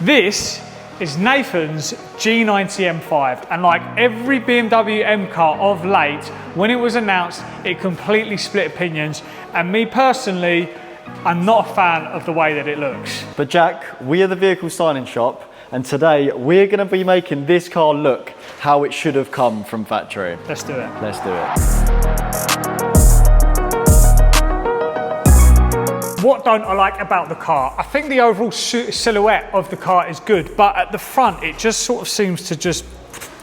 This is Nathan's G90 M5, and like every BMW M car of late, when it was announced, it completely split opinions, and me personally, I'm not a fan of the way that it looks. But Jack, we are the vehicle styling shop, and today we're going to be making this car look how it should have come from factory. Let's do it. Let's do it. What don't I like about the car? I think the overall silhouette of the car is good, but at the front, it just sort of seems to just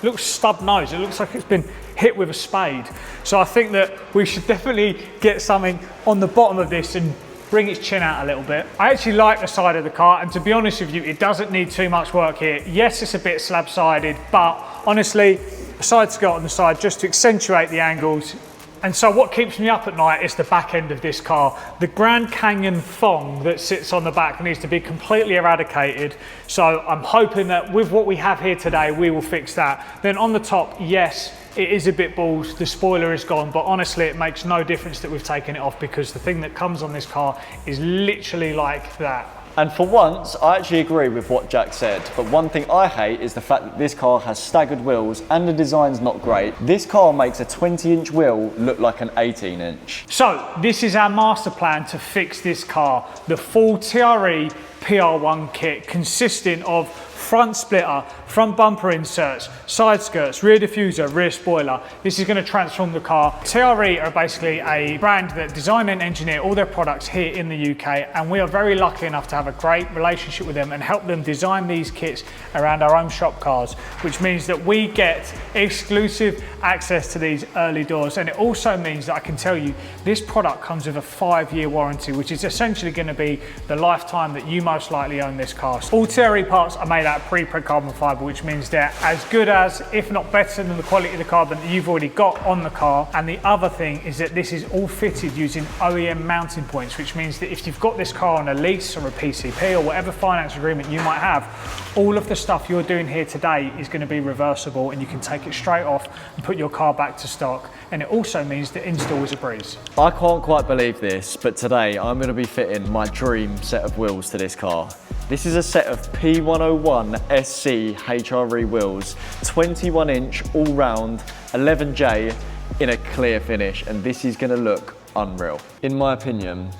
look stub nose. It looks like it's been hit with a spade. So I think that we should definitely get something on the bottom of this and bring its chin out a little bit. I actually like the side of the car, and to be honest with you, it doesn't need too much work here. Yes, it's a bit slab-sided, but honestly, a side skirt on the side just to accentuate the angles. And so what keeps me up at night is the back end of this car. The Grand Canyon thong that sits on the back needs to be completely eradicated. So I'm hoping that with what we have here today, we will fix that. Then on the top, yes, it is a bit bald, the spoiler is gone, but honestly, it makes no difference that we've taken it off because the thing that comes on this car is literally like that. And for once, I actually agree with what Jack said, but one thing I hate is the fact that this car has staggered wheels and the design's not great. This car makes a 20-inch wheel look like an 18-inch. So this is our master plan to fix this car. The full TRE PR-1 kit consisting of front splitter, front bumper inserts, side skirts, rear diffuser, rear spoiler. This is going to transform the car. TRE are basically a brand that design and engineer all their products here in the UK, and we are very lucky enough to have a great relationship with them and help them design these kits around our own shop cars, which means that we get exclusive access to these early doors. And it also means that I can tell you this product comes with a 5-year warranty, which is essentially going to be the lifetime that you most likely own this car. All TRE parts are made out of pre-preg carbon fibre, which means they're as good as, if not better than, the quality of the carbon that you've already got on the car. And the other thing is that this is all fitted using OEM mounting points, which means that if you've got this car on a lease or a PCP or whatever finance agreement you might have, all of the stuff you're doing here today is going to be reversible, and you can take it straight off and put your car back to stock. And it also means that install is a breeze. I can't quite believe this, but today I'm going to be fitting my dream set of wheels to this car. This is a set of P101SC HRE wheels, 21-inch all-round 11J in a clear finish, and this is going to look unreal. In my opinion,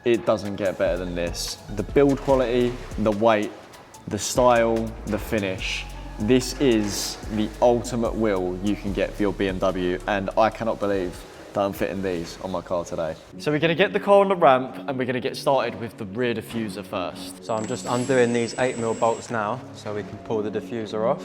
it doesn't get better than this. The build quality, the weight, the style, the finish. This is the ultimate wheel you can get for your BMW, and I cannot believe that I'm fitting these on my car today. So we're going to get the car on the ramp, and we're going to get started with the rear diffuser first. So I'm just undoing these 8mm bolts now so we can pull the diffuser off.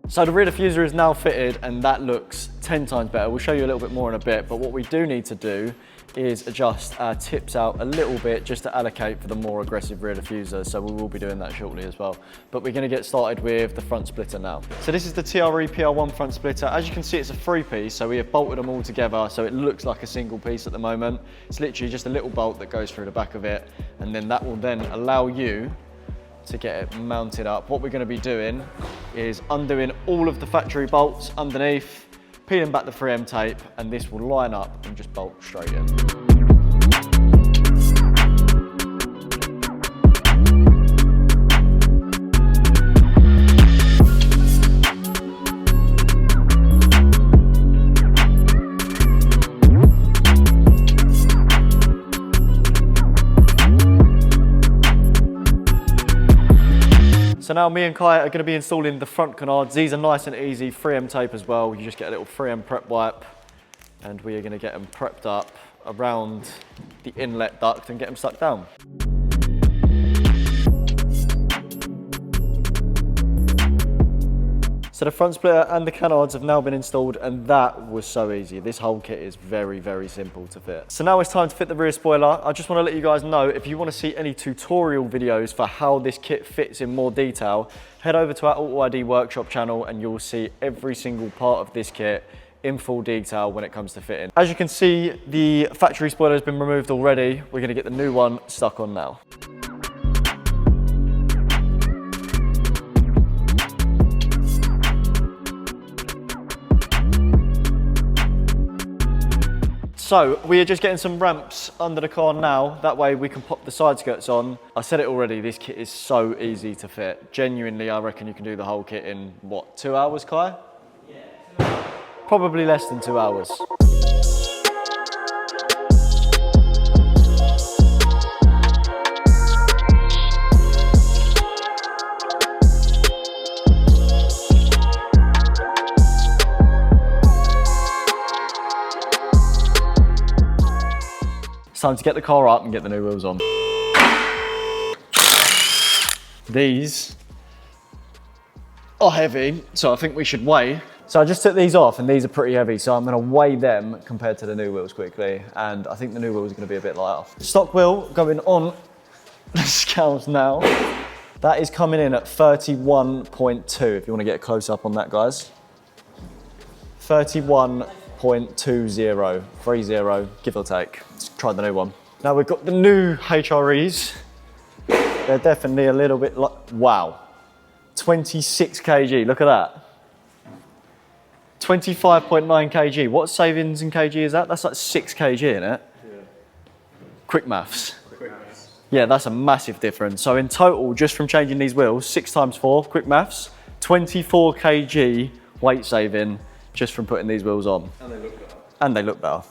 So the rear diffuser is now fitted, and that looks 10 times better. We'll show you a little bit more in a bit, but what we do need to do is adjust our tips out a little bit just to allocate for the more aggressive rear diffuser, so we will be doing that shortly as well. But we're going to get started with the front splitter now. So this is the TRE PR-1 front splitter. As you can see, it's a 3-piece, so we have bolted them all together so it looks like a single piece at the moment. It's literally just a little bolt that goes through the back of it, and then that will then allow you to get it mounted up. What we're going to be doing is undoing all of the factory bolts underneath, peeling back the 3M tape, and this will line up and just bolt straight in. So now me and Kai are going to be installing the front canards. These are nice and easy, 3M tape as well. You just get a little 3M prep wipe, and we are going to get them prepped up around the inlet duct and get them stuck down. So the front splitter and the canards have now been installed, and that was so easy. This whole kit is very, very simple to fit. So now it's time to fit the rear spoiler. I just want to let you guys know, if you want to see any tutorial videos for how this kit fits in more detail, head over to our AUTOID workshop channel and you'll see every single part of this kit in full detail when it comes to fitting. As you can see, the factory spoiler has been removed already. We're going to get the new one stuck on now. So we are just getting some ramps under the car now. That way we can pop the side skirts on. I said it already, this kit is so easy to fit. Genuinely, I reckon you can do the whole kit in, what, 2 hours, Kai? Yeah. Probably less than 2 hours. It's time to get the car up and get the new wheels on. These are heavy, so I think we should weigh. So I just took these off and these are pretty heavy, so I'm gonna weigh them compared to the new wheels quickly, and I think the new wheels are gonna be a bit lighter. Stock wheel going on the scales now. That is coming in at 31.2, if you wanna get a close up on that, guys. 31.20, 30, give or take. Let's try the new one. Now we've got the new HREs. They're definitely a little bit like, wow. 26 kg, look at that. 25.9 kg. What savings in kg is that? That's like 6 kg, isn't it? Yeah. Quick maths. Yeah, that's a massive difference. So in total, just from changing these wheels, 6 times 4, quick maths, 24 kg weight saving just from putting these wheels on. And they look better. And they look better.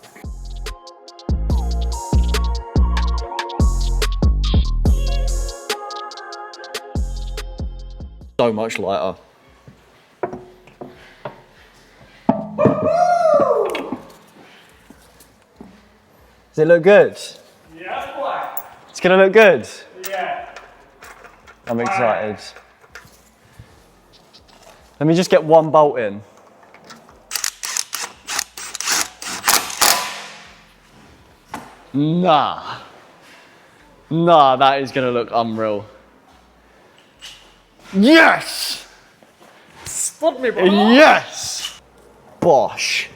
So much lighter. Does it look good? Yeah, boy. It's gonna look good? Yeah. I'm excited. Let me just get one bolt in. Nah. Nah, that is gonna look unreal. Yes! Spot me, bro. Yes! Bosh.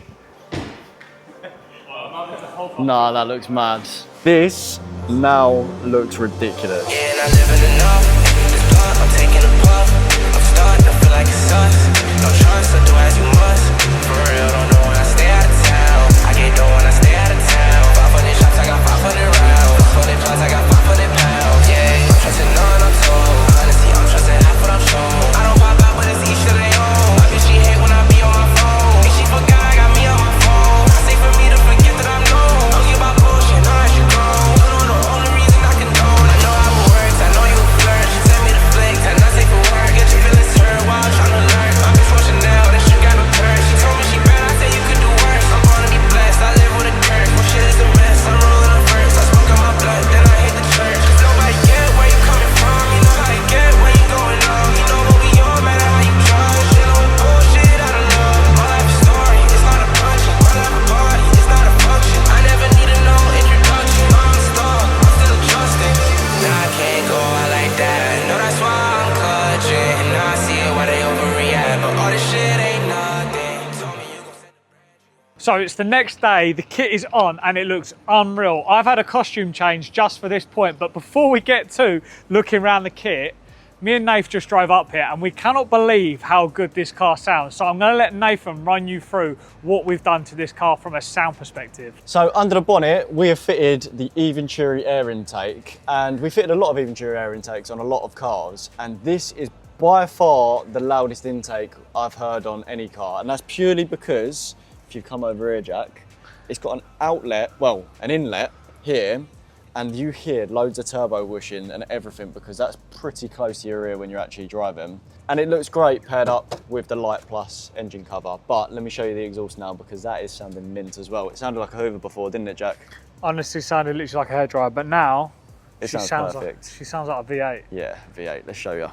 Nah, that looks mad. This now looks ridiculous. Yeah, and I live in enough. This blunt, I'm taking a puff. I'm starting to feel like it's us. No choice, so do as you must. For real, don't know when I stay out of town. I get dough when I stay out of town. 500 shots, I got 500 rounds. 500 plus, I got 500 pounds. Yeah, I'm trusting none, I'm told. Honestly, I'm trusting half what I'm shown. I don't pop out, but it's each to their own. My bitch, she hate when I be on my phone. And she forgot I got me on my phone. I say for me to forget that I'm known. Don't give about bullshit, no, I should go. You know the only reason I condone. I know how it works, I know you a flirt. Send me the flicks, and I say for work. Get your feelings hurt while I'm trying to learn. My bitch want Chanel, that shit got no curse. She told me she bad, I said you could do worse. I'm gonna be blessed, I live with a curse. My shit is a mess, I'm rolling up first. I smoke on my blood, then I hit the church. Nobody get where you coming from, you know how you get where you going on. You know what we on, matter how you judge. You know it's bullshit, I don't know. My life is story, it's not a punch. My life a party, it's not a function. I never needed no introduction. I'm a star, I'm still adjusting. Nah, I can't go out like that. No, that's why I'm clutching. Now I see it why they overreact, but all this shit ain't nothing. Told me you gon' send So it's the next day, the kit is on and it looks unreal. I've had a costume change just for this point, but before we get to looking around the kit, me and Nath just drove up here and we cannot believe how good this car sounds. So I'm gonna let Nathan run you through what we've done to this car from a sound perspective. So under the bonnet, we have fitted the Venturi air intake, and we fitted a lot of Venturi air intakes on a lot of cars, and this is by far the loudest intake I've heard on any car, and that's purely because, if you come over here, Jack, it's got an outlet, well, an inlet here, and you hear loads of turbo whooshing and everything because that's pretty close to your ear when you're actually driving. And it looks great paired up with the Light Plus engine cover, but let me show you the exhaust now because that is sounding mint as well. It sounded like a Hoover before, didn't it, Jack? Honestly, sounded literally like a hairdryer, but now It she sounds perfect. she sounds like a V8. Yeah, V8, let's show you.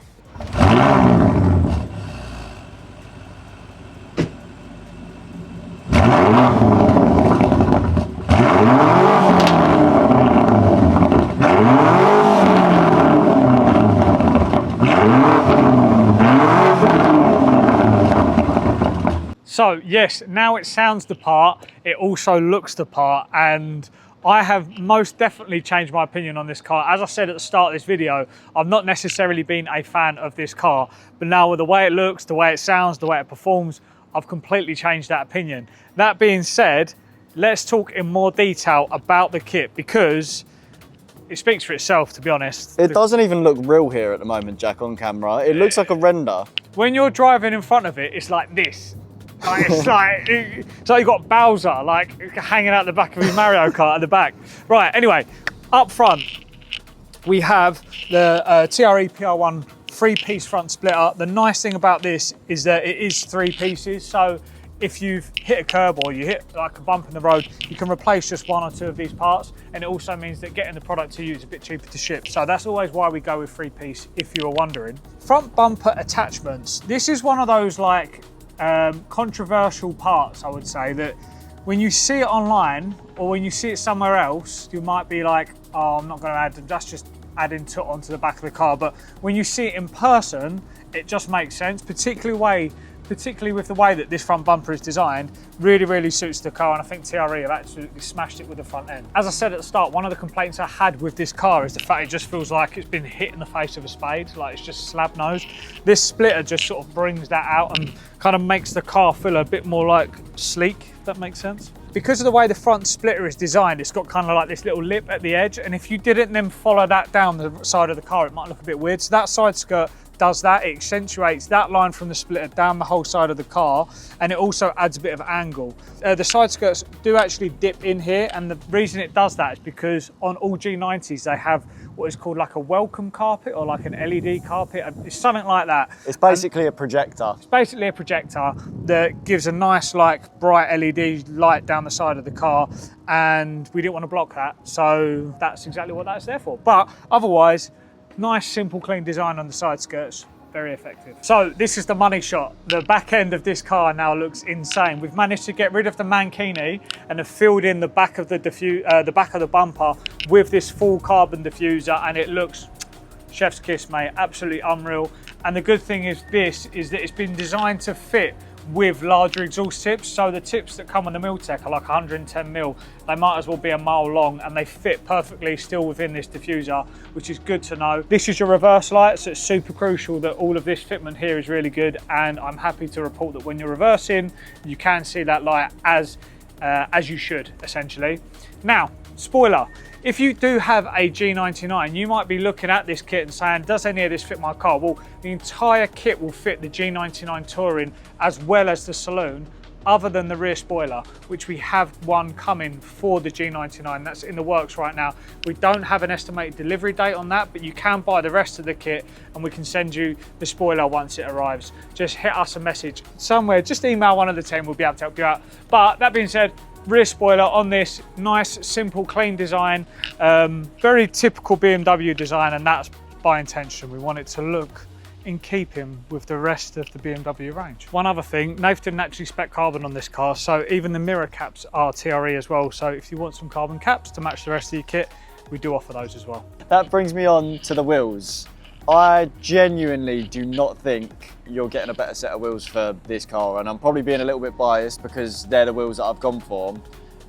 So yes, now it sounds the part, it also looks the part, and I have most definitely changed my opinion on this car. As I said at the start of this video, I've not necessarily been a fan of this car, but now with the way it looks, the way it sounds, the way it performs, I've completely changed that opinion. That being said, let's talk in more detail about the kit, because it speaks for itself, to be honest. It doesn't even look real here at the moment, Jack, on camera. It looks like a render. When you're driving in front of it, it's like this. Like, it's like you've got Bowser like hanging out the back of his Mario Kart at the back. Right, anyway, up front, we have the TRE PR-1 three-piece front splitter. The nice thing about this is that it is 3 pieces. So if you've hit a curb or you hit like a bump in the road, you can replace just 1 or 2 of these parts. And it also means that getting the product to you is a bit cheaper to ship. So that's always why we go with 3-piece, if you were wondering. Front bumper attachments. This is one of those like controversial parts, I would say, that when you see it online or when you see it somewhere else, you might be like, oh, I'm not going to add, that's just adding onto the back of the car. But when you see it in person, it just makes sense, particularly with the way that this front bumper is designed. Really suits the car, and I think TRE have absolutely smashed it with the front end. As I said at the start, one of the complaints I had with this car is the fact it just feels like it's been hit in the face of a spade, like it's just slab nose. This splitter just sort of brings that out and kind of makes the car feel a bit more like sleek, if that makes sense. Because of the way the front splitter is designed, it's got kind of like this little lip at the edge, and if you didn't then follow that down the side of the car, it might look a bit weird. So that side skirt does that. It accentuates that line from the splitter down the whole side of the car, and it also adds a bit of angle. The side skirts do actually dip in here, and the reason it does that is because on all G90s they have what is called like a welcome carpet or like an LED carpet. It's something like that. It's basically a projector. It's basically a projector that gives a nice like bright LED light down the side of the car, and we didn't want to block that, so that's exactly what that's there for. But otherwise, nice, simple, clean design on the side skirts, very effective. So this is the money shot. The back end of this car now looks insane. We've managed to get rid of the mankini and have filled in the back of the back of the bumper with this full carbon diffuser, and it looks chef's kiss, mate. Absolutely unreal. And the good thing is that it's been designed to fit with larger exhaust tips. So the tips that come on the Miltech are like 110 mil. They might as well be a mile long, and they fit perfectly still within this diffuser, which is good to know. This is your reverse light, so it's super crucial that all of this fitment here is really good, and I'm happy to report that when you're reversing, you can see that light as you should, essentially. Now, spoiler. If you do have a G99, you might be looking at this kit and saying, does any of this fit my car? Well, the entire kit will fit the G99 Touring as well as the saloon, other than the rear spoiler, which we have one coming for the G99. That's in the works right now. We don't have an estimated delivery date on that, but you can buy the rest of the kit and we can send you the spoiler once it arrives. Just hit us a message somewhere, just email one of the team, we'll be able to help you out. But that being said, rear spoiler on this, nice, simple, clean design, very typical BMW design, and that's by intention. We want it to look in keeping with the rest of the BMW range. One other thing, Nath didn't actually spec carbon on this car, so even the mirror caps are TRE as well. So if you want some carbon caps to match the rest of your kit, we do offer those as well. That brings me on to the wheels. I genuinely do not think you're getting a better set of wheels for this car, and I'm probably being a little bit biased because they're the wheels that I've gone for,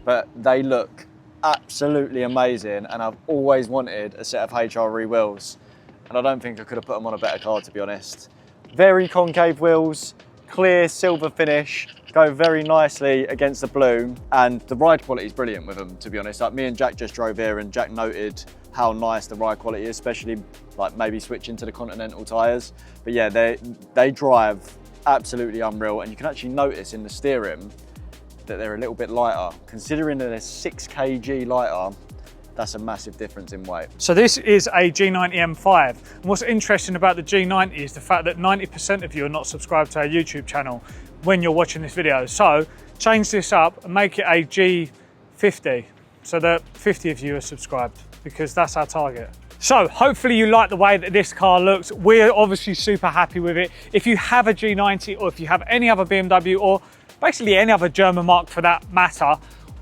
but they look absolutely amazing, and I've always wanted a set of HRE wheels, and I don't think I could have put them on a better car, to be honest. Very concave wheels, clear silver finish, go very nicely against the blue, and the ride quality is brilliant with them, to be honest. Like, me and Jack just drove here, and Jack noted how nice the ride quality is, especially like maybe switching to the Continental tyres. But yeah, they drive absolutely unreal, and you can actually notice in the steering that they're a little bit lighter. Considering that they're 6 kg lighter, that's a massive difference in weight. So this is a G90 M5. And what's interesting about the G90 is the fact that 90% of you are not subscribed to our YouTube channel when you're watching this video. So change this up and make it a G50, so that 50 of you are subscribed, because that's our target. So hopefully you like the way that this car looks. We're obviously super happy with it. If you have a G90, or if you have any other BMW, or basically any other German marque for that matter,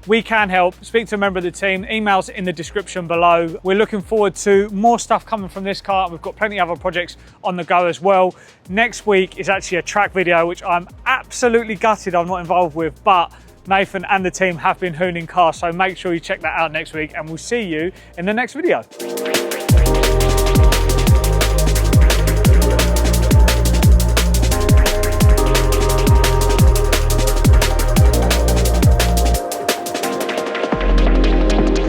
we can help. Speak to a member of the team, emails in the description below. We're looking forward to more stuff coming from this car. We've got plenty of other projects on the go as well. Next week is actually a track video, which I'm absolutely gutted I'm not involved with, but Nathan and the team have been hooning cars, so make sure you check that out next week, and we'll see you in the next video.